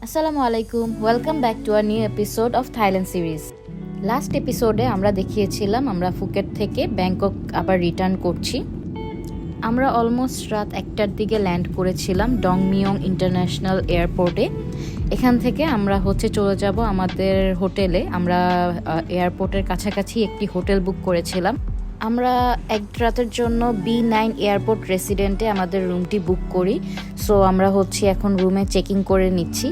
আসসালামু আলাইকুম, welcome back to a new episode of Thailand series. Last এপিসোডে আমরা দেখিয়েছিলাম আমরা ফুকেট থেকে ব্যাংকক আবার রিটার্ন করছি। আমরা অলমোস্ট রাত 1টার দিকে ল্যান্ড করেছিলাম ডংমিয়ং ইন্টারন্যাশনাল এয়ারপোর্টে। এখান থেকে আমরা চলে যাব আমাদের হোটেলে। আমরা এয়ারপোর্টের কাছাকাছি একটি হোটেল বুক করেছিলাম। আমরা এক রাতের জন্য B9 এয়ারপোর্ট রেসিডেন্টে আমাদের রুমটি বুক করি। সো আমরা এখন রুমে চেকিং করে নিচ্ছি।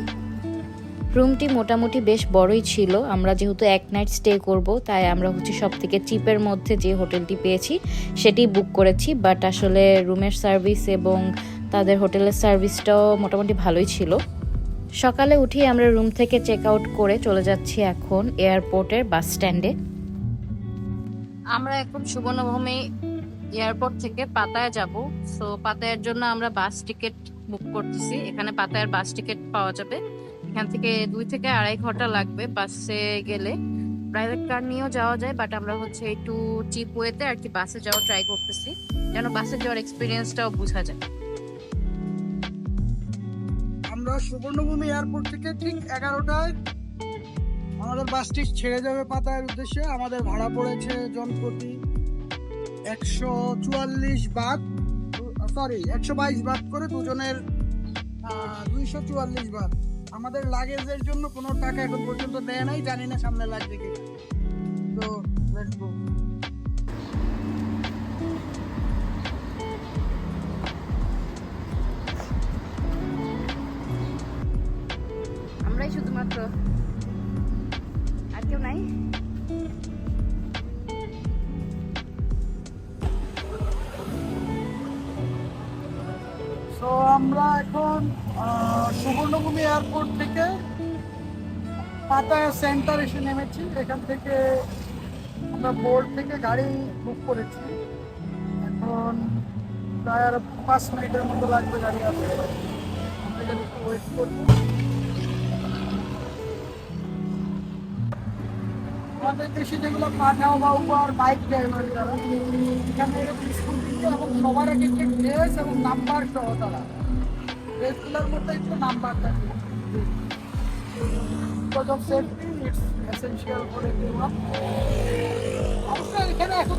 রুমটি মোটামুটি বেশ বড়ই ছিল। আমরা যেহেতু এক নাইট স্টে করব, তাই আমরা সব থেকে চিপের মধ্যে যে হোটেলটি পেয়েছি সেটি বুক করেছি। বাট আসলে রুমের সার্ভিস এবং তাদের হোটেলের সার্ভিসটাও মোটামুটি ভালোই ছিল। সকালে উঠে আমরা রুম থেকে চেক আউট করে চলে যাচ্ছি এখন এয়ারপোর্টের বাস স্ট্যান্ডে। আমরা এখন সুবর্ণভূমি এয়ারপোর্ট থেকে পাতায়া যাব। সো পাতায়ার জন্য আমরা বাস টিকিট বুক করতেছি। এখানে পাতায়ার বাস টিকিট পাওয়া যাবে। এখান থেকে 2 থেকে 2.5 ঘন্টা লাগবে বাসে গেলে। প্রাইভেট কার নিয়েও যাওয়া যায়, বাট আমরা একটু চিপ ওয়েতে আর কি বাসে যাওয়া ট্রাই করতেছি, যেন বাসে যাওয়ার এক্সপিরিয়েন্সটাও বোঝা যায়। আমরা সুবর্ণভূমি এয়ারপোর্ট থেকে ঠিক 11টায় আমাদের বাসটি ছেড়ে যাবে পাতায়ার উদ্দেশ্যে। আমাদের ভাড়া পড়েছে জনপ্রতি 122 বাত করে, দুজনের 244 বাত। আমাদের লাগেজের জন্য কোনো টাকা এখন পর্যন্ত দেয় নাই, জানি না সামনে লাগবে কি। তো লেটস গো। আমরাই শুধুমাত্র, আর কেউ নাই। তো আমরা এখন সুবর্ণভূমি এয়ারপোর্ট থেকে পাতায়া সেন্টার এসে নেমেছি। এখান থেকে আমরা বোর্ড থেকে গাড়ি বুক করেছি। এখন প্রায় আর 5 মিনিটের মতো লাগবে গাড়ি আসতে। আমরা এখানে একটু ওয়েট করবো। আমাদের দেশে যেগুলো পাঠাও বা উবার বাইক ড্রাইভার যারা এখানে স্কুল থেকে এবং সবার আগে যে ড্রেস এবং নাম্বার সহ তারা ড্রেসগুলোর মধ্যে একটু নাম্বার থাকে। Because of safety it's essential for everyone. অবশ্যই এখানে এখন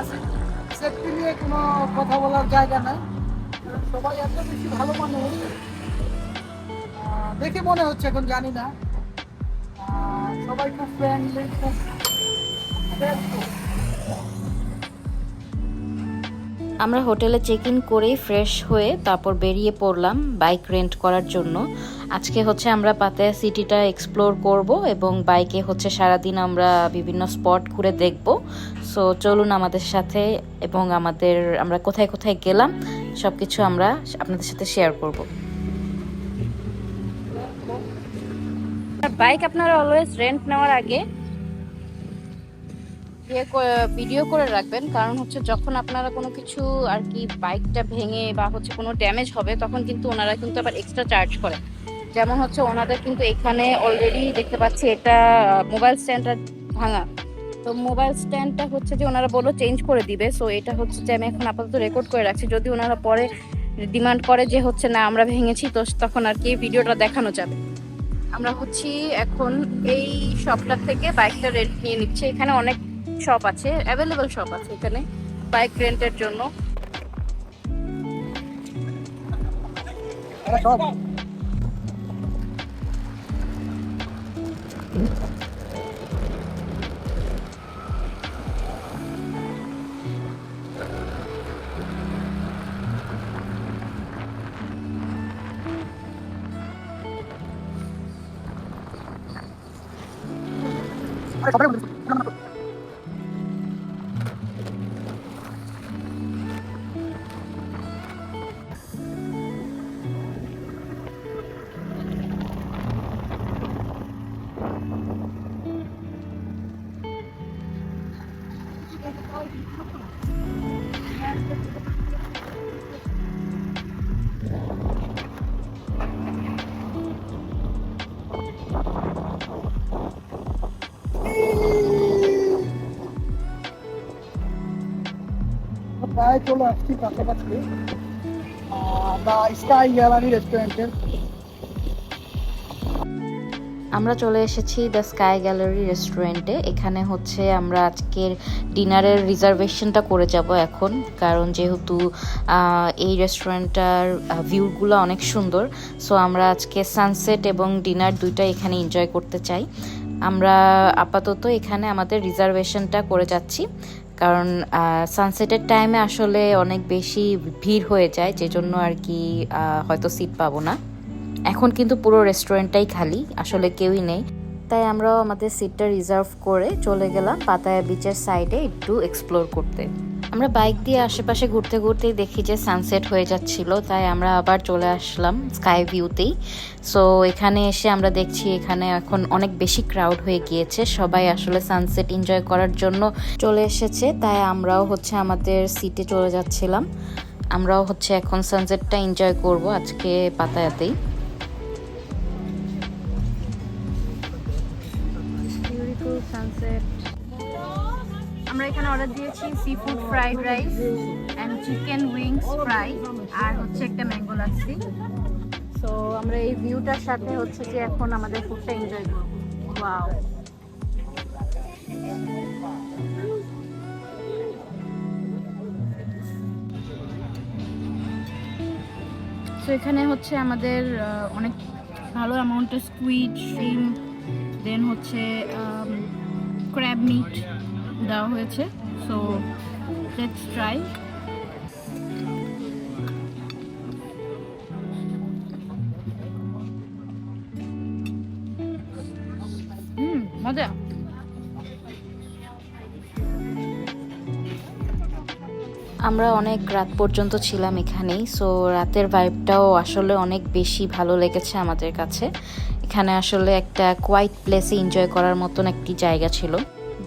আছে, সেফটি নিয়ে কোনো কথা বলার জায়গা নাই। সবাই এত বেশি ভালো মানুষ দেখে মনে হচ্ছে, এখন জানি না। সবাই খুব ফ্রেন্ডলি, খুব হেল্পফুল। আমরা হোটেলে চেক ইন করেই ফ্রেশ হয়ে তারপর বেরিয়ে পড়লাম বাইক রেন্ট করার জন্য। আজকে আমরা পাতায়া সিটিটা এক্সপ্লোর করব এবং বাইকে সারাদিন আমরা বিভিন্ন স্পট ঘুরে দেখব। সো চলুন আমাদের সাথে, এবং আমরা কোথায় কোথায় গেলাম সবকিছু আমরা আপনাদের সাথে শেয়ার করব। বাইক আপনারা অলওয়েজ রেন্ট নেওয়ার আগে ভিডিও করে রাখবেন, কারণ যখন আপনারা কোনো কিছু আর কি বাইকটা ভেঙে বা কোনো ড্যামেজ হবে, তখন কিন্তু ওনারা আবার এক্সট্রা চার্জ করে। যেমন ওনাদের কিন্তু এখানে অলরেডি দেখতে পাচ্ছি এটা মোবাইল স্ট্যান্ডটা ভাঙা। তো মোবাইল স্ট্যান্ডটা যে ওনারা বললো চেঞ্জ করে দিবে। সো এটা যে আমি এখন আপাতত রেকর্ড করে রাখছি, যদি ওনারা পরে ডিমান্ড করে যে না আমরা ভেঙেছি, তো তখন আর কি ভিডিওটা দেখানো যাবে। আমরা এখন এই শপটা থেকে বাইকটা রেন্ট নিয়ে নিচ্ছি। এখানে অনেক শপ আছে, অ্যাভেলেবল শপ আছে এখানে বাইক রেন্টের জন্য। প্রায় চলে আসছি কাছাকাছি দ্য স্কাই গ্যালারি রেস্টুরেন্টের। আমরা চলে এসেছি দ্য স্কাই গ্যালারি রেস্টুরেন্টে। এখানে হচ্ছে আমরা আজকের ডিনারের রিজার্ভেশনটা করে যাব এখন, কারণ যেহেতু এই রেস্টুরেন্টটার ভিউগুলো অনেক সুন্দর। সো আমরা আজকে সানসেট এবং ডিনার দুইটা এখানে এনজয় করতে চাই। আমরা আপাতত এখানে আমাদের রিজার্ভেশনটা করে যাচ্ছি, কারণ সানসেটের টাইমে আসলে অনেক বেশি ভিড় হয়ে যায়, যেজন্য আর কি হয়তো সিট পাবো না। এখন কিন্তু পুরো রেস্টুরেন্টটাই খালি, আসলে কেউই নেই। তাই আমরাও আমাদের সিটটা রিজার্ভ করে চলে গেলাম পাতায়া বিচের সাইডে একটু এক্সপ্লোর করতে। আমরা বাইক দিয়ে আশেপাশে ঘুরতে ঘুরতেই দেখি যে সানসেট হয়ে যাচ্ছিল, তাই আমরা আবার চলে আসলাম স্কাই ভিউতেই। সো এখানে এসে আমরা দেখছি এখানে এখন অনেক বেশি ক্রাউড হয়ে গিয়েছে, সবাই আসলে সানসেট এনজয় করার জন্য চলে এসেছে। তাই আমরাও হচ্ছে আমাদের সিটে চলে যাচ্ছিলাম। আমরাও হচ্ছে এখন সানসেটটা এনজয় করব আজকে পাতায়াতেই। সানসেট। আমরা এখানে অর্ডার দিয়েছি seafood fried rice and chicken wings fry, আর হচ্ছে একটা ম্যাঙ্গো লাচ্ছি। সো আমরা এই ভিউটার সাথে হচ্ছে যে এখন আমাদের ফুডটা এনজয় করব। ওয়াও, সো এখানে হচ্ছে আমাদের অনেক ভালো অ্যামাউন্টের স্কুইড, শ্রিম্প, দেন হচ্ছে ক্র্যাব মিট দেওয়া হয়েছে। So let's try. মজা। আমরা অনেক রাত পর্যন্ত ছিলাম এখানেই। সো রাতের ভাইবটাও আসলে অনেক বেশি ভালো লেগেছে আমাদের কাছে। এখানে আসলে একটা কোয়াইট প্লেসে এনজয় করার মতন একটি জায়গা ছিল।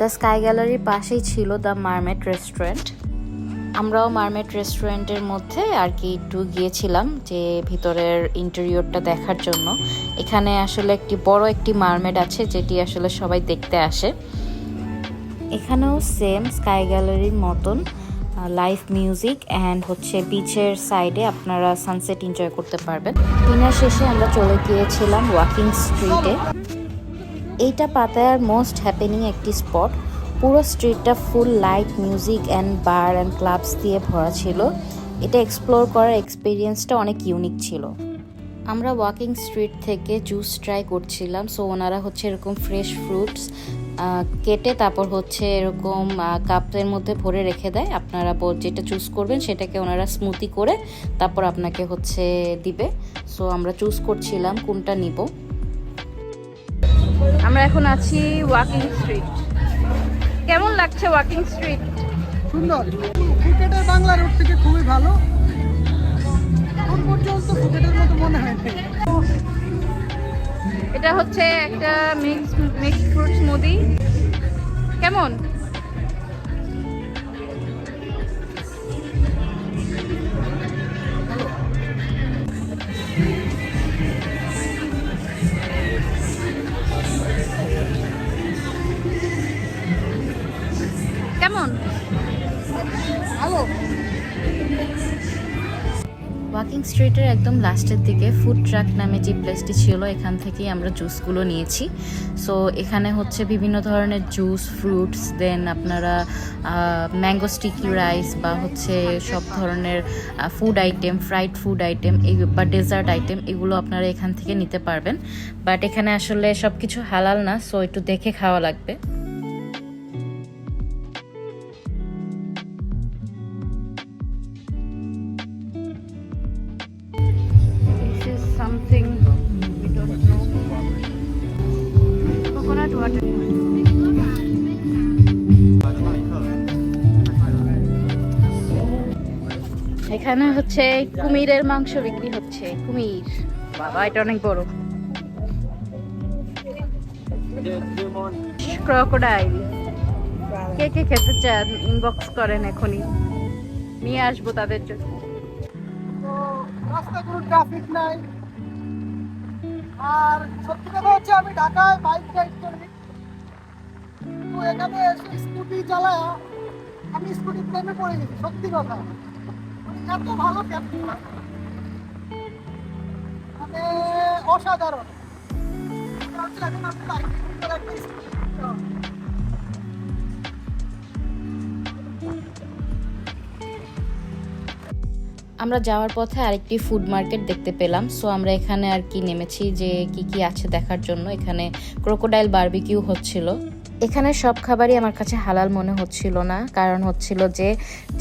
দ্য স্কাই গ্যালারির পাশেই ছিল দ্য মারমেড রেস্টুরেন্ট। আমরাও মারমেড রেস্টুরেন্টের মধ্যে আর কি একটু গিয়েছিলাম যে ভিতরের ইন্টেরিয়রটা দেখার জন্য। এখানে আসলে একটি মারমেড আছে, যেটি আসলে সবাই দেখতে আসে। এখানেও সেম স্কাই গ্যালারির মতন লাইভ মিউজিক অ্যান্ড হচ্ছে বিচের সাইডে আপনারা সানসেট এনজয় করতে পারবেন। ডিনার শেষে আমরা চলে গিয়েছিলাম ওয়াকিং স্ট্রিটে। এইটা পাতায়ার মোস্ট হ্যাপেনিং একটি স্পট। পুরো স্ট্রিটটা full light, music and bar and clubs দিয়ে ভরা ছিল। এটা এক্সপ্লোর করার এক্সপিরিয়েন্সটা অনেক ইউনিক ছিল। আমরা ওয়াকিং স্ট্রিট থেকে জুস ট্রাই করছিলাম। সো ওনারা হচ্ছে এরকম ফ্রেশ ফ্রুটস কেটে তারপর হচ্ছে এরকম কাপের মধ্যে ভরে রেখে দেয়। আপনারা যেটা চুজ করবেন সেটাকে ওনারা স্মুথি করে তারপর আপনাকে হচ্ছে দিবে। সো আমরা চুজ করছিলাম কোনটা নিব। আমরা এখন আছি ওয়াকিং স্ট্রিট। কেমন লাগছে ওয়াকিং স্ট্রিট? সুন্দর। ফুকেটের বাংলা রোড থেকে খুবই ভালো। এখন পর্যন্ত ফুকেটের মতো মনে হয় না। এটা হচ্ছে একটা মিক্স ফ্রুট স্মুদি। কেমন? কেমন? ভালো। ওয়াকিং স্ট্রিটের একদম লাস্টের দিকে ফুড ট্রাক নামে যে প্লেসটি ছিল, এখান থেকেই আমরা জুসগুলো নিয়েছি। সো এখানে হচ্ছে বিভিন্ন ধরনের জুস, ফ্রুটস, দেন আপনারা ম্যাঙ্গো স্টিকি রাইস বা হচ্ছে সব ধরনের food item, fried food item বা ডেজার্ট আইটেম, এগুলো আপনারা এখান থেকে নিতে পারবেন। বাট এখানে আসলে সব কিছু হালাল না, সো একটু দেখে খাওয়া লাগবে। Something we don't know. Coconut water. এখানে হচ্ছে কুমিরের মাংস বিক্রি হচ্ছে। কুমির, বাবা এটা অনেক বড়। ক্রোকোডাইল। কে কে খেতে চান ইনবক্স করেন, এখনই নিয়ে আসবো তাদের জন্য। তো রাস্তায় কোনো ট্রাফিক নাই। আর সত্যি কথা হচ্ছে আমি ঢাকায় বাইক রাইড করি, তো এখানে এসে স্কুটি চালায় আমি স্কুটি প্রেমে পড়ে গেছি। সত্যি কথা, এত ভালো ক্যাপ্টেন, মানে অসাধারণ। এখন আপনি বাইরে সুন্দর একটা স্কুটি কিনতে হবে। আমরা যাওয়ার পথে আরেকটি ফুড মার্কেট দেখতে পেলাম, সো আমরা এখানে আর কি নেমেছি যে কি কি আছে দেখার জন্য। এখানে ক্রোকোডাইল বারবিকিউ হচ্ছিল। এখানে সব খাবারই আমার কাছে হালাল মনে হচ্ছিল না, কারণ হচ্ছিল যে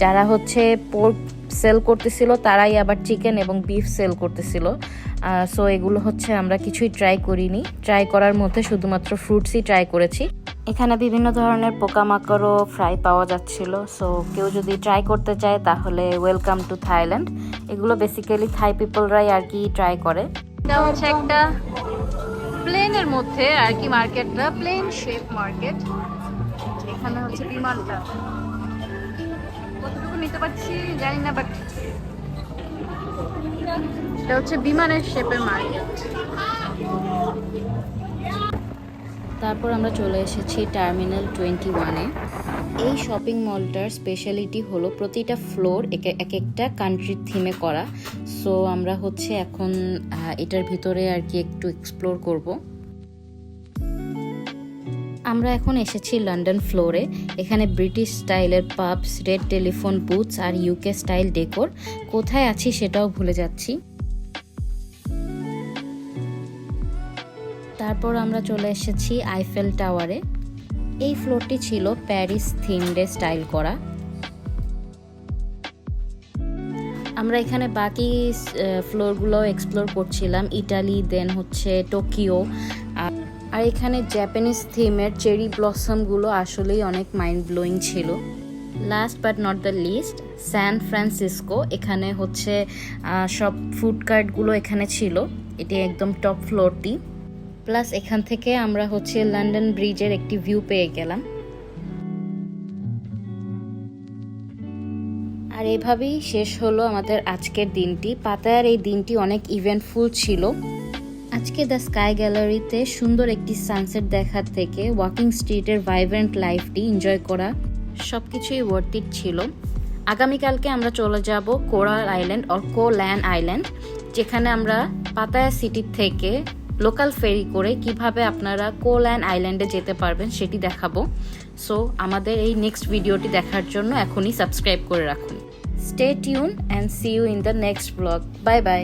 যারা হচ্ছে পোর্ক সেল করতেছিল তারাই আবার চিকেন এবং বিফ সেল করতেছিল। সো এগুলো হচ্ছে আমরা কিছুই ট্রাই করিনি। ট্রাই করার মধ্যে শুধুমাত্র ফ্রুটসই ট্রাই করেছি। এখানে বিভিন্ন ধরনের পোকামাকড়ও ফ্রাই পাওয়া যাচ্ছিল, সো কেউ যদি ট্রাই করতে চায় তাহলে ওয়েলকাম টু থাইল্যান্ড। এগুলো বেসিক্যালি থাই পিপলরাই আর কি ট্রাই করে। এটা হচ্ছে একটা প্লেনের মধ্যে আর কি মার্কেটটা, প্লেন শেপ মার্কেট। এখানে হচ্ছে বিমানটা, কতটুকু নিতে পারছি জানি না, বাট এটা হচ্ছে বিমানের শেপের মার্কেট। তারপর আমরা চলে এসেছি টার্মিনাল 21-এ। এই শপিং মলটার স্পেশালিটি হলো প্রতিটা ফ্লোর এক একটা কান্ট্রির থিমে করা। সো আমরা হচ্ছে এখন এটার ভিতরে আর কি একটু এক্সপ্লোর করব। আমরা এখন এসেছি লন্ডন ফ্লোরে। এখানে ব্রিটিশ স্টাইলের পাবস, রেড টেলিফোন বুথস আর ইউকে স্টাইল ডেকোর। কোথায় আছি সেটাও ভুলে যাচ্ছি। তারপর আমরা চলে এসেছি আইফেল টাওয়ারে। এই ফ্লোরটি ছিল প্যারিস থিমডে স্টাইল করা। আমরা এখানে বাকি ফ্লোরগুলো এক্সপ্লোর করছিলাম, ইটালি, দেন হচ্ছে টোকিও। আর এখানে জাপানিজ থিমের চেরি ব্লসমগুলো আসলেই অনেক মাইন্ড ব্লোয়িং ছিল। Last but not the least, San Francisco. এখানে হচ্ছে সব ফুড কার্টগুলো এখানে ছিল। এটি একদম টপ ফ্লোরটি। প্লাস এখান থেকে আমরা হচ্ছে লন্ডন ব্রিজের একটি ভিউ পেয়ে গেলাম। আর এভাবেই শেষ হলো আমাদের আজকের দিনটি। পাতায়ার এই দিনটি অনেক ইভেন্টফুল ছিল। আজকে দ্য স্কাই গ্যালারিতে সুন্দর একটি সানসেট দেখার থেকে ওয়াকিং স্ট্রিটের ভাইব্রেন্ট লাইফটি এনজয় করা সবকিছুই ওয়ার্থ ইট ছিল। আগামীকালকে আমরা চলে যাব কোরাল আইল্যান্ড অর কোল্যান আইল্যান্ড, যেখানে আমরা পাতায়া সিটি থেকে লোকাল ফেরি করে কিভাবে আপনারা কোল্যান আইল্যান্ডে যেতে পারবেন সেটি দেখাবো। সো আমাদের এই নেক্সট ভিডিওটি দেখার জন্য এখনই সাবস্ক্রাইব করে রাখুন। Stay tune and see you in the next blog. Bye by.